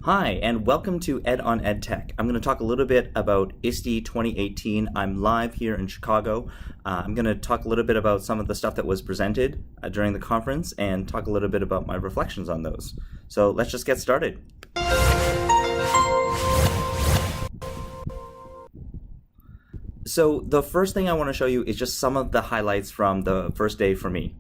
Hi, and welcome to Ed on EdTech. I'm going to talk a little bit about ISTE 2018. I'm live here in Chicago. I'm going to talk a little bit about some of the stuff that was presented during the conference and talk a little bit about my reflections on those. So let's just get started. So the first thing I want to show you is just some of the highlights from the first day for me.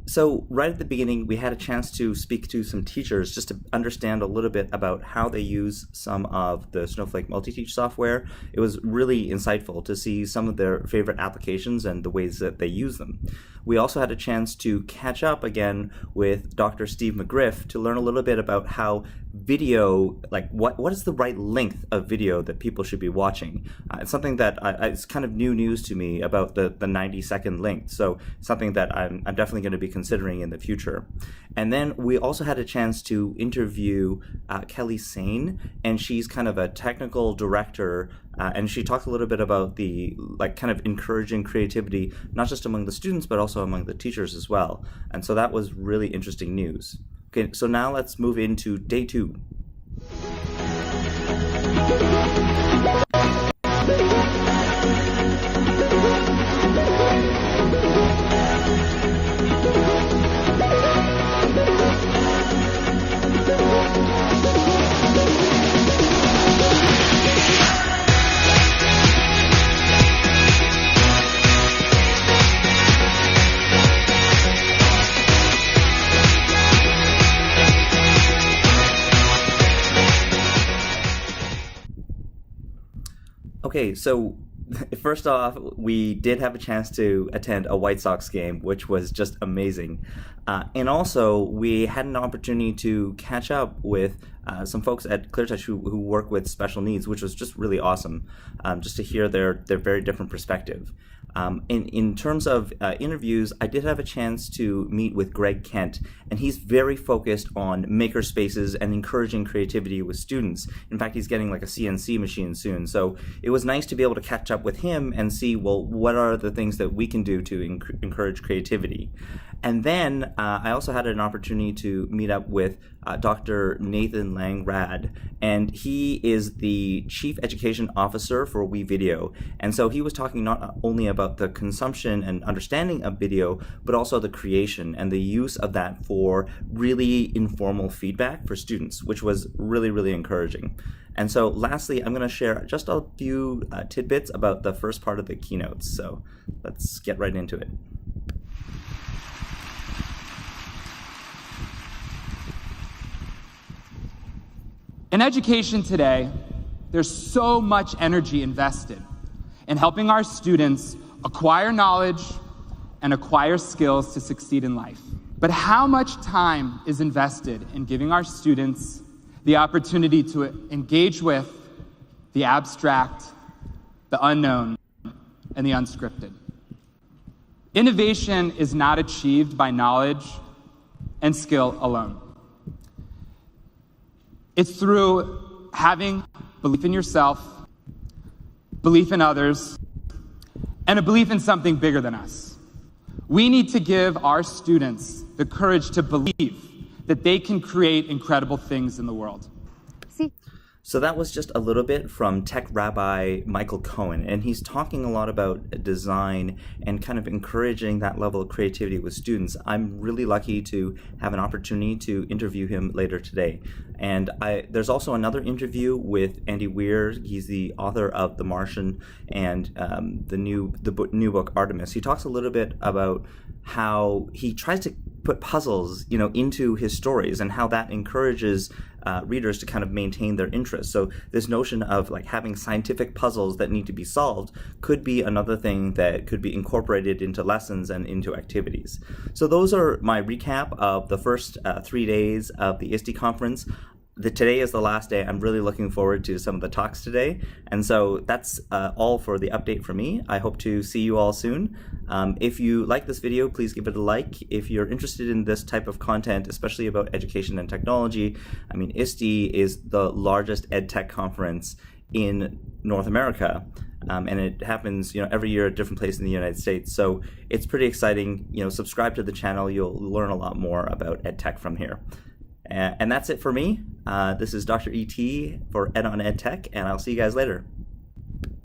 So right at the beginning, we had a chance to speak to some teachers just to understand a little bit about how they use some of the Snowflake multi-teach software. It was really insightful to see some of their favorite applications and the ways that they use them. We also had a chance to catch up again with Dr. Steve McGriff to learn a little bit about how video, like what is the right length of video that people should be watching. It's something that it's kind of new news to me about the 90-second length. So something that I'm definitely going to be considering in the future. And then we also had a chance to interview Kelly Sane, and she's kind of a technical director, and she talked a little bit about the kind of encouraging creativity, not just among the students, but also among the teachers as well. And so that was really interesting news. Okay, so now let's move into day 2. Okay, so first off, we did have a chance to attend a White Sox game, which was just amazing. And also, we had an opportunity to catch up with some folks at ClearTouch who work with special needs, which was just really awesome, just to hear their very different perspective. In terms of interviews, I did have a chance to meet with Greg Kent, and he's very focused on maker spaces and encouraging creativity with students. In fact, he's getting like a CNC machine soon. So it was nice to be able to catch up with him and see, well, what are the things that we can do to encourage creativity? And then I also had an opportunity to meet up with Dr. Nathan Lang-raad, and he is the Chief Education Officer for WeVideo. And so he was talking not only about the consumption and understanding of video, but also the creation and the use of that for really informal feedback for students, which was really, really encouraging. And so lastly, I'm going to share just a few tidbits about the first part of the keynotes. So let's get right into it. In education today, there's so much energy invested in helping our students acquire knowledge and acquire skills to succeed in life. But how much time is invested in giving our students the opportunity to engage with the abstract, the unknown, and the unscripted? Innovation is not achieved by knowledge and skill alone. It's through having belief in yourself, belief in others, and a belief in something bigger than us. We need to give our students the courage to believe that they can create incredible things in the world. So that was just a little bit from Tech Rabbi Michael Cohen, and he's talking a lot about design and kind of encouraging that level of creativity with students. I'm really lucky to have an opportunity to interview him later today. And there's also another interview with Andy Weir. He's the author of The Martian and the new book Artemis. He talks a little bit about how he tries to put puzzles, into his stories and how that encourages readers to kind of maintain their interest. So this notion of having scientific puzzles that need to be solved could be another thing that could be incorporated into lessons and into activities. So those are my recap of the first 3 days of the ISTE conference. today is the last day. I'm really looking forward to some of the talks today. And so that's all for the update from me. I hope to see you all soon. If you like this video, please give it a like. If you're interested in this type of content, especially about education and technology, I mean, ISTE is the largest EdTech conference in North America. And it happens, every year at a different place in the United States. So it's pretty exciting. Subscribe to the channel. You'll learn a lot more about EdTech from here. And that's it for me. This is Dr. ET for Ed on EdTech, and I'll see you guys later.